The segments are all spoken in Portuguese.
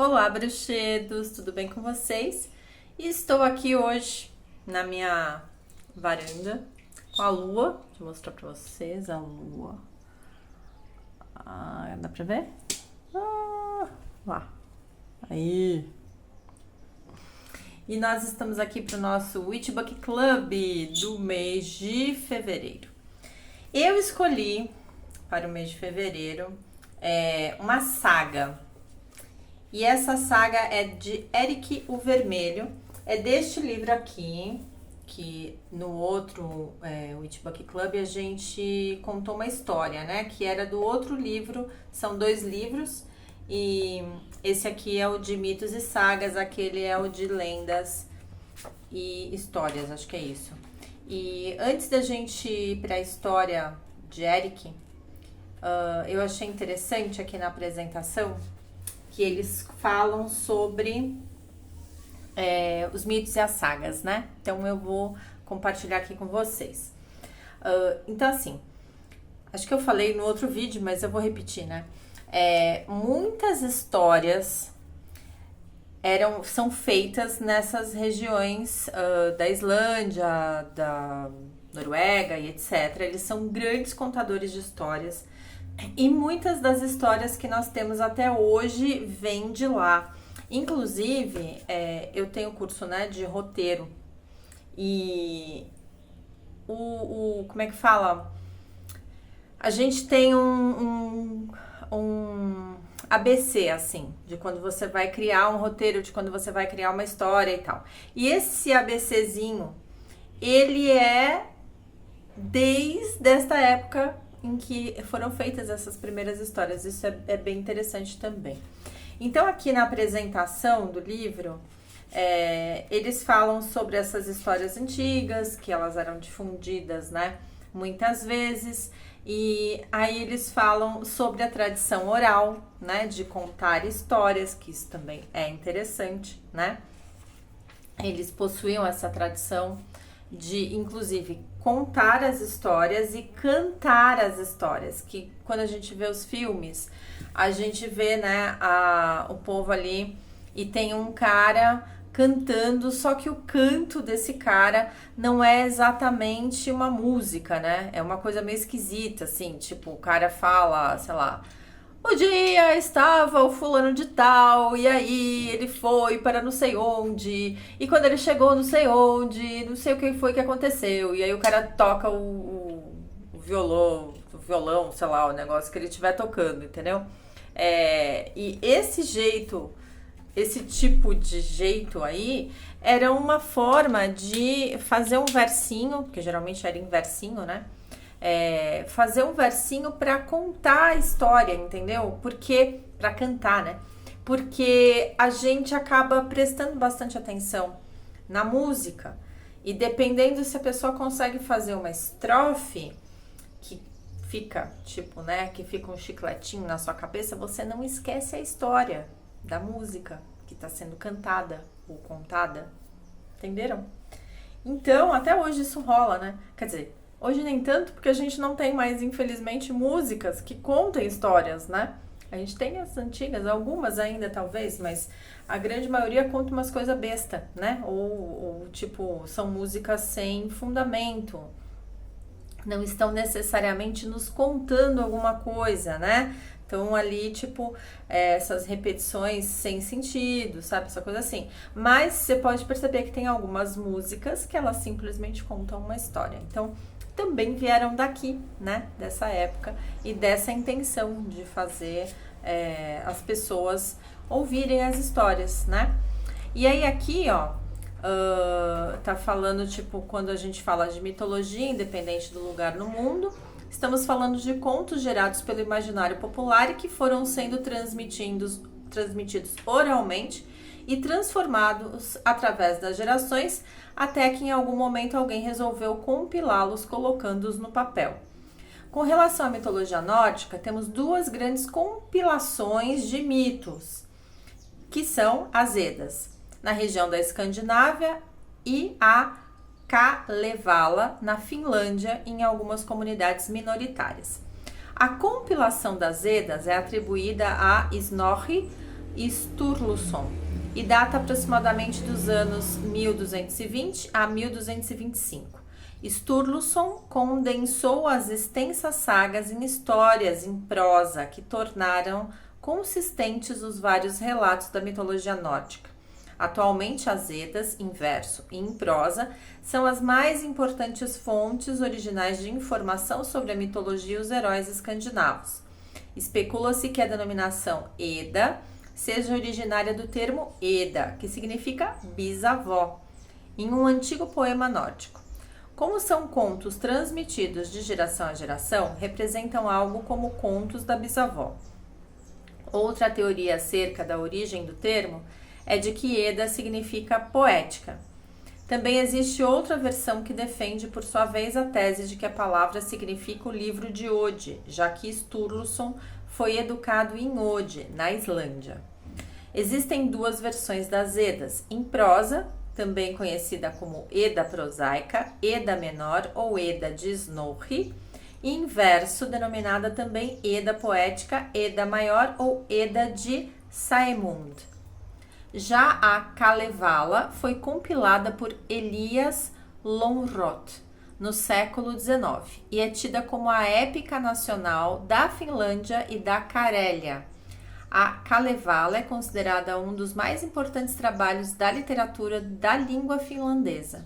Olá, bruxedos, tudo bem com vocês? E estou aqui hoje na minha varanda com a lua. Deixa eu mostrar pra vocês a lua. Dá pra ver? Lá. Aí. E nós estamos aqui pro nosso Witchbook Club do mês de fevereiro. Eu escolhi para o mês de fevereiro uma saga. E essa saga é de Eric o Vermelho. É deste livro aqui, que no outro Witchbook Club a gente contou uma história, né? Que era do outro livro, são 2 livros. E esse aqui é o de mitos e sagas, aquele é o de lendas e histórias, acho que é isso. E antes da gente ir para a história de Eric, eu achei interessante aqui na apresentação que eles falam sobre os mitos e as sagas, né? Então eu vou compartilhar aqui com vocês. Então assim, acho que eu falei no outro vídeo, mas eu vou repetir, né? Muitas histórias são feitas nessas regiões da Islândia, da Noruega e etc. Eles são grandes contadores de histórias. E muitas das histórias que nós temos até hoje vêm de lá. Inclusive, eu tenho curso, né, de roteiro. E como é que fala? A gente tem um ABC, assim, de quando você vai criar um roteiro, de quando você vai criar uma história e tal. E esse ABCzinho, ele é desde esta época em que foram feitas essas primeiras histórias. Isso é bem interessante também. Então, aqui na apresentação do livro, eles falam sobre essas histórias antigas, que elas eram difundidas, né, muitas vezes. E aí eles falam sobre a tradição oral, né, de contar histórias, que isso também é interessante, né? Eles possuíam essa tradição de, inclusive, contar as histórias e cantar as histórias, que quando a gente vê os filmes, a gente vê, né, o povo ali e tem um cara cantando, só que o canto desse cara não é exatamente uma música, né? É uma coisa meio esquisita, assim, tipo, o cara fala, sei lá, o dia estava o fulano de tal, e aí ele foi para não sei onde, e quando ele chegou não sei onde, não sei o que foi que aconteceu, e aí o cara toca o violão, sei lá, o negócio que ele estiver tocando, entendeu? E esse tipo de jeito aí, era uma forma de fazer um versinho, porque geralmente era em versinho, né? Fazer um versinho para contar a história, entendeu? Porque para cantar, né? Porque a gente acaba prestando bastante atenção na música e dependendo se a pessoa consegue fazer uma estrofe que fica tipo, né, que fica um chicletinho na sua cabeça, você não esquece a história da música que está sendo cantada ou contada, entenderam? Então, até hoje isso rola, né? Quer dizer, hoje nem tanto, porque a gente não tem mais, infelizmente, músicas que contem histórias, né? A gente tem as antigas, algumas ainda talvez, mas a grande maioria conta umas coisas besta, né? Ou tipo, são músicas sem fundamento. Não estão necessariamente nos contando alguma coisa, né? Então, ali, tipo, essas repetições sem sentido, sabe? Essa coisa assim. Mas você pode perceber que tem algumas músicas que elas simplesmente contam uma história. Então, também vieram daqui, né? Dessa época e dessa intenção de fazer as pessoas ouvirem as histórias, né? E aí aqui, ó, tá falando, tipo, quando a gente fala de mitologia, independente do lugar no mundo, estamos falando de contos gerados pelo imaginário popular e que foram sendo transmitidos oralmente e transformados através das gerações, até que em algum momento alguém resolveu compilá-los colocando-os no papel. Com relação à mitologia nórdica, temos 2 grandes compilações de mitos, que são as Edas, na região da Escandinávia, e a Kalevala, na Finlândia, em algumas comunidades minoritárias. A compilação das Edas é atribuída a Snorri Sturluson e data aproximadamente dos anos 1220 a 1225. Sturluson condensou as extensas sagas em histórias em prosa que tornaram consistentes os vários relatos da mitologia nórdica. Atualmente, as Edas, em verso e em prosa, são as mais importantes fontes originais de informação sobre a mitologia e os heróis escandinavos. Especula-se que a denominação Eda seja originária do termo Eda, que significa bisavó, em um antigo poema nórdico. Como são contos transmitidos de geração a geração, representam algo como contos da bisavó. Outra teoria acerca da origem do termo é de que Eda significa poética. Também existe outra versão que defende, por sua vez, a tese de que a palavra significa o livro de Ode, já que Sturluson foi educado em Ode, na Islândia. Existem duas versões das Edas, em prosa, também conhecida como Eda prosaica, Eda menor ou Eda de Snorri, e em verso, denominada também Eda poética, Eda maior ou Eda de Saemund. Já a Kalevala foi compilada por Elias Lönnrot no século XIX e é tida como a épica nacional da Finlândia e da Carélia. A Kalevala é considerada um dos mais importantes trabalhos da literatura da língua finlandesa.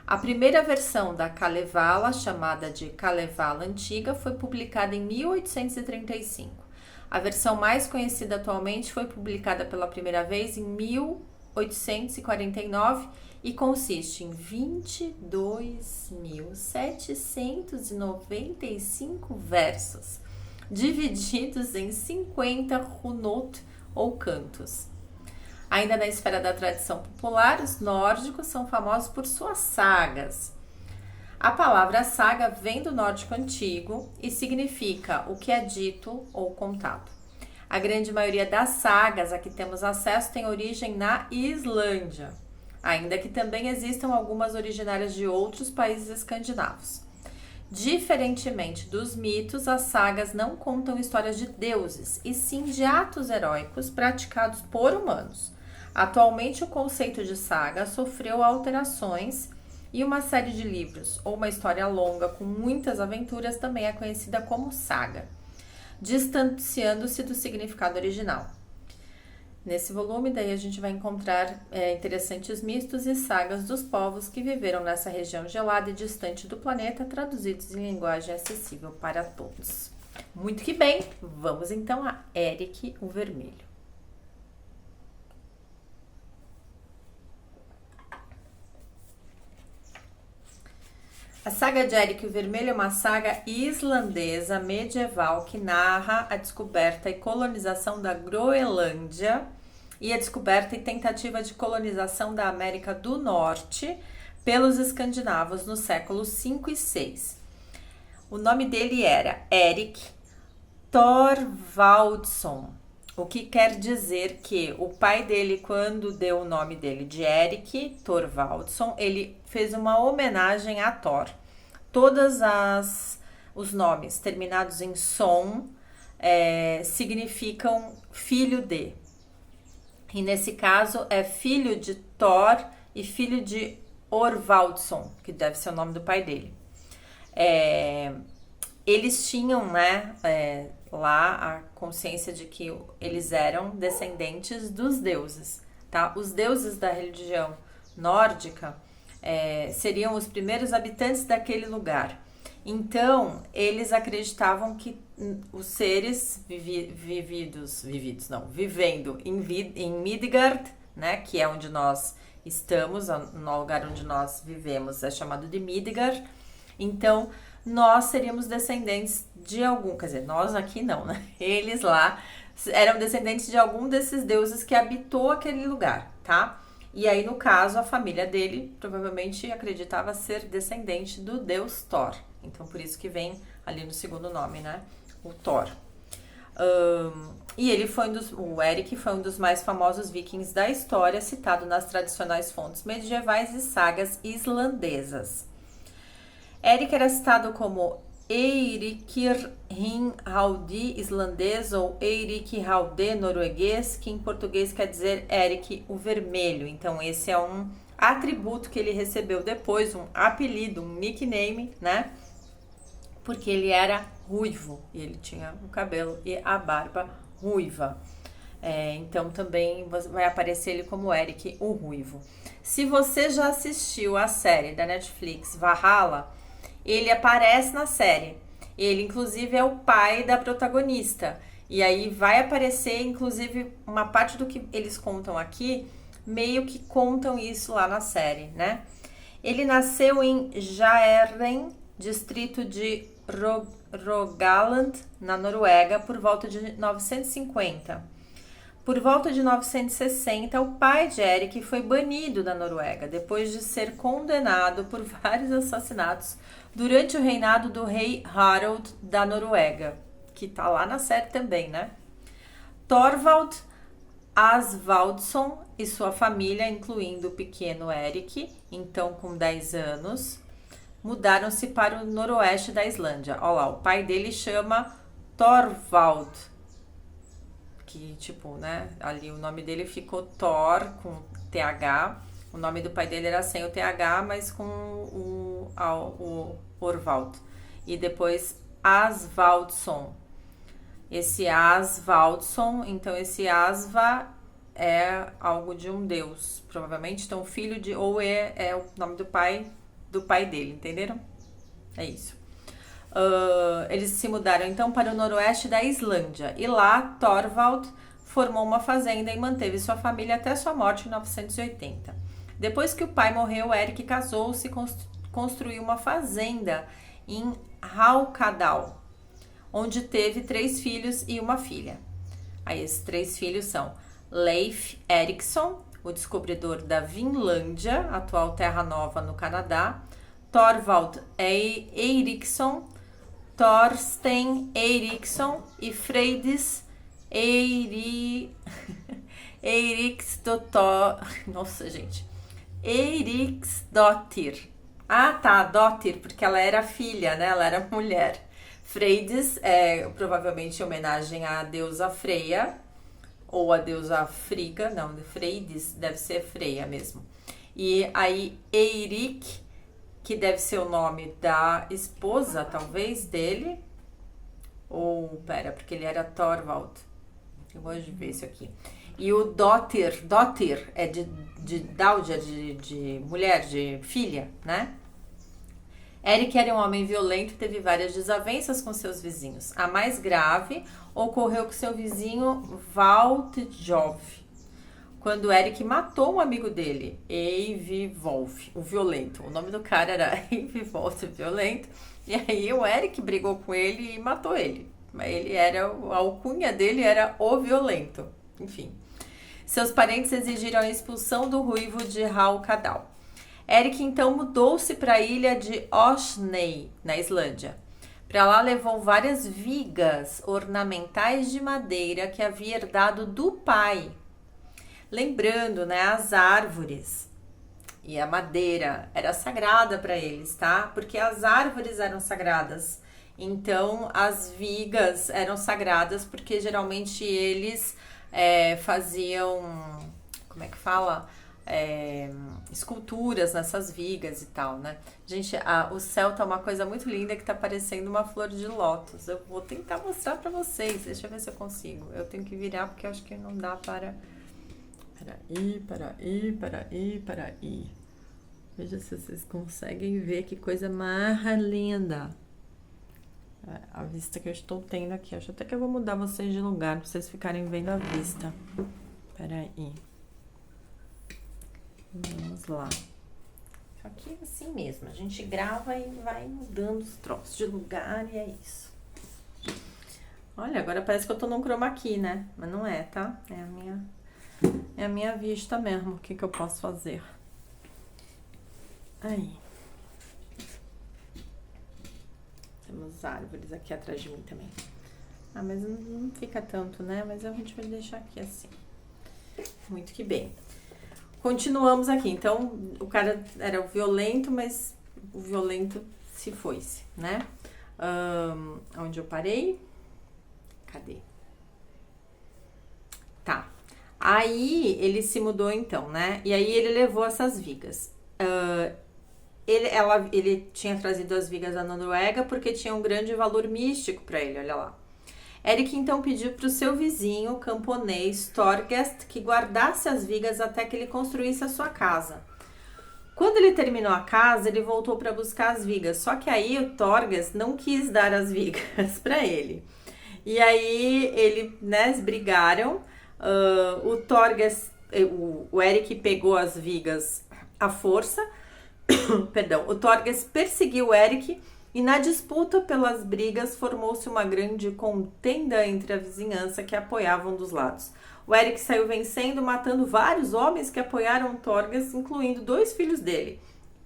A primeira versão da Kalevala, chamada de Kalevala Antiga, foi publicada em 1835. A versão mais conhecida atualmente foi publicada pela primeira vez em 1849 e consiste em 22.795 versos, divididos em 50 runot ou cantos. Ainda na esfera da tradição popular, os nórdicos são famosos por suas sagas. A palavra saga vem do nórdico antigo e significa o que é dito ou contado. A grande maioria das sagas a que temos acesso tem origem na Islândia, ainda que também existam algumas originárias de outros países escandinavos. Diferentemente dos mitos, as sagas não contam histórias de deuses, e sim de atos heróicos praticados por humanos. Atualmente, o conceito de saga sofreu alterações e uma série de livros ou uma história longa com muitas aventuras também é conhecida como saga, distanciando-se do significado original. Nesse volume, daí a gente vai encontrar interessantes mitos e sagas dos povos que viveram nessa região gelada e distante do planeta, traduzidos em linguagem acessível para todos. Muito que bem, vamos então a Eric o Vermelho. A saga de Eric o Vermelho é uma saga islandesa medieval que narra a descoberta e colonização da Groenlândia e a descoberta e tentativa de colonização da América do Norte pelos escandinavos nos séculos 5 e 6. O nome dele era Eric Thorvaldsson, o que quer dizer que o pai dele, quando deu o nome dele de Eric Thorvaldsson, ele fez uma homenagem a Thor. Todos os nomes terminados em son significam filho de. E nesse caso é filho de Thor e filho de Orvaldsson, que deve ser o nome do pai dele. Eles tinham, lá a consciência de que eles eram descendentes dos deuses, tá? Os deuses da religião nórdica seriam os primeiros habitantes daquele lugar. Então, eles acreditavam que os seres vivendo em Midgard, né, que é onde nós estamos, no lugar onde nós vivemos, é chamado de Midgard. Então, nós seríamos descendentes de algum, quer dizer, nós aqui não, né? Eles lá eram descendentes de algum desses deuses que habitou aquele lugar, tá? E aí, no caso, a família dele provavelmente acreditava ser descendente do deus Thor. Então, por isso que vem ali no segundo nome, né? O Thor. E ele o Eric foi um dos mais famosos vikings da história, citado nas tradicionais fontes medievais e sagas islandesas. Eric era citado como Eirikir Haudi islandês ou Eirik Haude norueguês, que em português quer dizer Erik o Vermelho. Então esse é um atributo que ele recebeu depois, um apelido, um nickname, né? Porque ele era ruivo e ele tinha o cabelo e a barba ruiva. Então também vai aparecer ele como Erik o Ruivo. Se você já assistiu a série da Netflix Valhalla, ele aparece na série. Ele, inclusive, é o pai da protagonista. E aí vai aparecer, inclusive, uma parte do que eles contam aqui, meio que contam isso lá na série, né? Ele nasceu em Jæren, distrito de Rogaland, na Noruega, por volta de 950. Por volta de 960, o pai de Erik foi banido da Noruega, depois de ser condenado por vários assassinatos durante o reinado do rei Harald da Noruega, que tá lá na série também, né? Thorvald Asvaldsson e sua família, incluindo o pequeno Erik, então com 10 anos, mudaram-se para o noroeste da Islândia. Olha lá, o pai dele chama Thorvald, que tipo, né, ali o nome dele ficou Thor com TH, o nome do pai dele era sem o TH, mas com o Orvald, e depois Asvaldsson, esse Asvaldsson, então esse Asva é algo de um deus, provavelmente, então filho de, ou é o nome do pai dele, entenderam? É isso. Eles se mudaram então para o noroeste da Islândia e lá Thorvald formou uma fazenda e manteve sua família até sua morte em 980. Depois que o pai morreu, Erik casou-se e construiu uma fazenda em Haukadal, onde teve 3 filhos e uma filha. Aí esses 3 filhos são Leif Erikson, o descobridor da Vinlândia, atual Terra Nova no Canadá, Thorvald Eiríksson, Thorstein Eiríksson e Freydis Eiriksdottir. Nossa, gente. Eiriksdottir. Ah, tá, Dottir, porque ela era filha, né? Ela era mulher. Freydis é provavelmente em homenagem à deusa Freya, ou a deusa Frigga, não, Freydis deve ser Freya mesmo. E aí Eirik, que deve ser o nome da esposa, talvez, dele. Ou, porque ele era Thorvald. Eu vou ver isso aqui. E o Dottir é de Dáudia, de mulher, de filha, né? Erik era um homem violento e teve várias desavenças com seus vizinhos. A mais grave ocorreu com seu vizinho Valtjov, quando Erik matou um amigo dele, Eyvivolf, o violento. O nome do cara era Eyvivolf, o violento. E aí o Erik brigou com ele e matou ele. Ele era, a alcunha dele era o violento. Enfim. Seus parentes exigiram a expulsão do ruivo de Haukadal. Erik então mudou-se para a ilha de Osney, na Islândia. Para lá levou várias vigas ornamentais de madeira que havia herdado do pai. Lembrando, né, as árvores e a madeira era sagrada para eles, tá? Porque as árvores eram sagradas. Então, as vigas eram sagradas porque geralmente eles faziam, como é que fala? Esculturas nessas vigas e tal, né? Gente, o céu tá uma coisa muito linda que tá parecendo uma flor de lótus. Eu vou tentar mostrar para vocês. Deixa eu ver se eu consigo. Eu tenho que virar porque eu acho que não dá para... Peraí. Veja se vocês conseguem ver que coisa mais linda. A vista que eu estou tendo aqui. Acho até que eu vou mudar vocês de lugar para vocês ficarem vendo a vista. Peraí. Vamos lá. Aqui é assim mesmo. A gente grava e vai mudando os troços de lugar e é isso. Olha, agora parece que eu tô num chroma key, né? Mas não é, tá? É a minha vista mesmo. O que eu posso fazer? Aí. Temos árvores aqui atrás de mim também. Ah, mas não fica tanto, né? Mas a gente vai deixar aqui assim. Muito que bem. Continuamos aqui. Então, o cara era o violento, mas o violento se foi-se, né? Onde eu parei? Cadê? Tá. Aí ele se mudou então, né? E aí ele levou essas vigas. Ele tinha trazido as vigas da Noruega porque tinha um grande valor místico para ele, olha lá. Eric então pediu para o seu vizinho camponês Thorgest que guardasse as vigas até que ele construísse a sua casa. Quando ele terminou a casa, ele voltou para buscar as vigas, só que aí o Thorgest não quis dar as vigas para ele. E aí eles brigaram. O Thorgest, o Eric pegou as vigas à força. Perdão, o Thorgest perseguiu o Eric e na disputa pelas brigas formou-se uma grande contenda entre a vizinhança que apoiava um dos lados. O Eric saiu vencendo, matando vários homens que apoiaram o Thorgest, incluindo 2 filhos dele.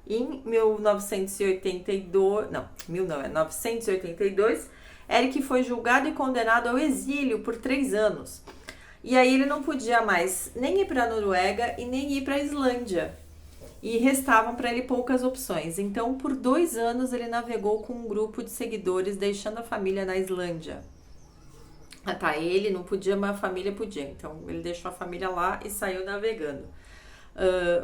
Em 1982, Eric foi julgado e condenado ao exílio por 3 anos. E aí ele não podia mais nem ir para a Noruega e nem ir para a Islândia. E restavam para ele poucas opções. Então, por 2 anos, ele navegou com um grupo de seguidores, deixando a família na Islândia. Ele não podia, mas a família podia. Então, ele deixou a família lá e saiu navegando.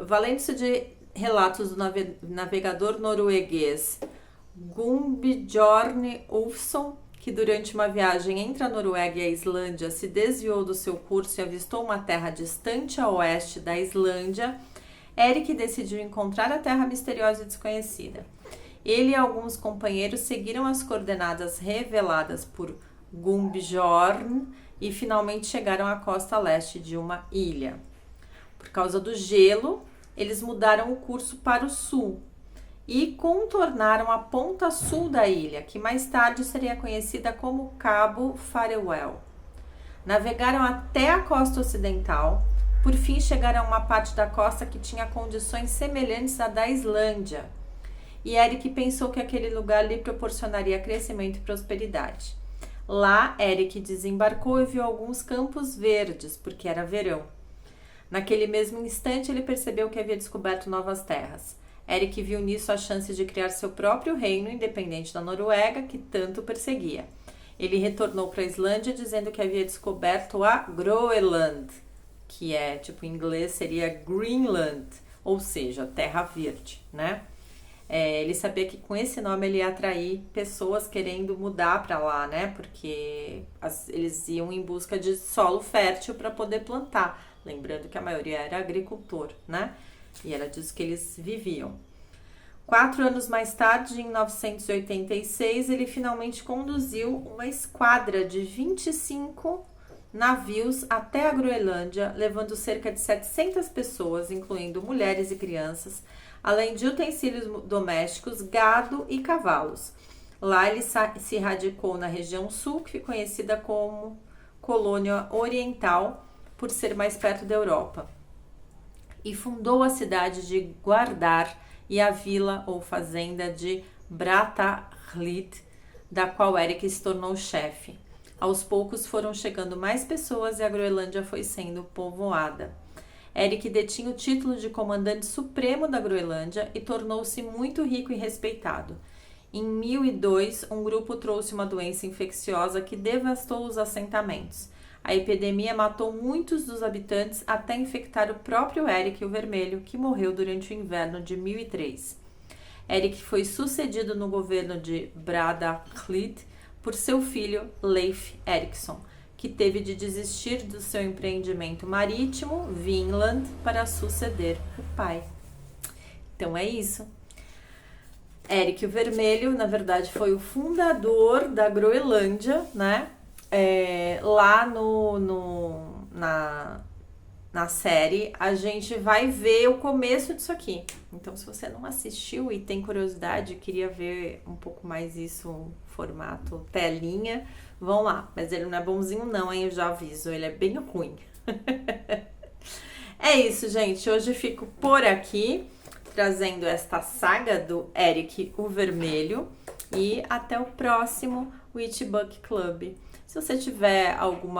Valendo-se de relatos do navegador norueguês Gunnbjorn Ulfsson, que durante uma viagem entre a Noruega e a Islândia se desviou do seu curso e avistou uma terra distante a oeste da Islândia, Eric decidiu encontrar a terra misteriosa e desconhecida. Ele e alguns companheiros seguiram as coordenadas reveladas por Gunnbjorn e finalmente chegaram à costa leste de uma ilha. Por causa do gelo, eles mudaram o curso para o sul e contornaram a ponta sul da ilha, que mais tarde seria conhecida como Cabo Farewell. Navegaram até a costa ocidental. Por fim, chegaram a uma parte da costa que tinha condições semelhantes à da Islândia. E Eric pensou que aquele lugar lhe proporcionaria crescimento e prosperidade. Lá, Eric desembarcou e viu alguns campos verdes, porque era verão. Naquele mesmo instante, ele percebeu que havia descoberto novas terras. Eric viu nisso a chance de criar seu próprio reino, independente da Noruega, que tanto perseguia. Ele retornou para a Islândia, dizendo que havia descoberto a Groenland, que em inglês seria Greenland, ou seja, terra verde, né? Ele sabia que com esse nome ele ia atrair pessoas querendo mudar para lá, né? Porque eles iam em busca de solo fértil para poder plantar. Lembrando que a maioria era agricultor, né? E era disso que eles viviam. 4 anos mais tarde, em 1986, ele finalmente conduziu uma esquadra de 25 navios até a Groenlândia, levando cerca de 700 pessoas, incluindo mulheres e crianças, além de utensílios domésticos, gado e cavalos. Lá ele se radicou na região sul, que foi conhecida como Colônia Oriental, por ser mais perto da Europa. E fundou a cidade de Guardar e a vila ou fazenda de Brattahlid, da qual Eric se tornou chefe. Aos poucos foram chegando mais pessoas e a Groenlândia foi sendo povoada. Eric detinha o título de comandante supremo da Groenlândia e tornou-se muito rico e respeitado. Em 1002, um grupo trouxe uma doença infecciosa que devastou os assentamentos. A epidemia matou muitos dos habitantes até infectar o próprio Eric o Vermelho, que morreu durante o inverno de 1003. Eric foi sucedido no governo de Brattahlid por seu filho Leif Erikson, que teve de desistir do seu empreendimento marítimo, Vinland, para suceder o pai. Então é isso. Eric o Vermelho, na verdade, foi o fundador da Groenlândia, né? Lá na série, a gente vai ver o começo disso aqui. Então, se você não assistiu e tem curiosidade, queria ver um pouco mais isso, formato telinha, vão lá. Mas ele não é bonzinho não, hein? Eu já aviso, ele é bem ruim. É isso, gente. Hoje fico por aqui, trazendo esta saga do Eric o Vermelho. E até o próximo Witch Book Club. Se você tiver algum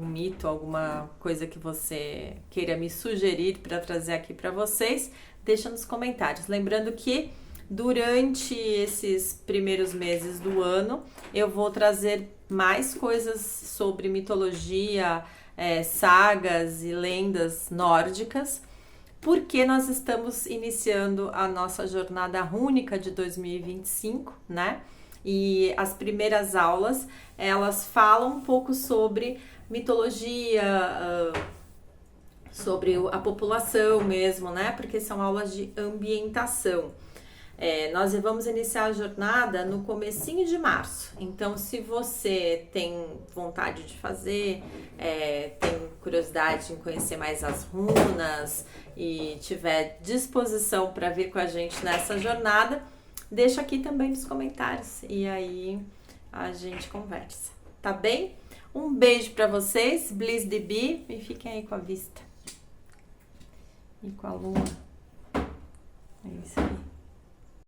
mito, alguma coisa que você queira me sugerir para trazer aqui para vocês, deixa nos comentários. Lembrando que Durante esses primeiros meses do ano, eu vou trazer mais coisas sobre mitologia, sagas e lendas nórdicas, porque nós estamos iniciando a nossa jornada rúnica de 2025, né? E as primeiras aulas, elas falam um pouco sobre mitologia, sobre a população mesmo, né? Porque são aulas de ambientação. Nós vamos iniciar a jornada no comecinho de março. Então, se você tem vontade de fazer, tem curiosidade em conhecer mais as runas e tiver disposição para vir com a gente nessa jornada, deixa aqui também nos comentários e aí a gente conversa, tá bem? Um beijo para vocês, Bliss the Bee, e fiquem aí com a vista e com a lua. É isso aí.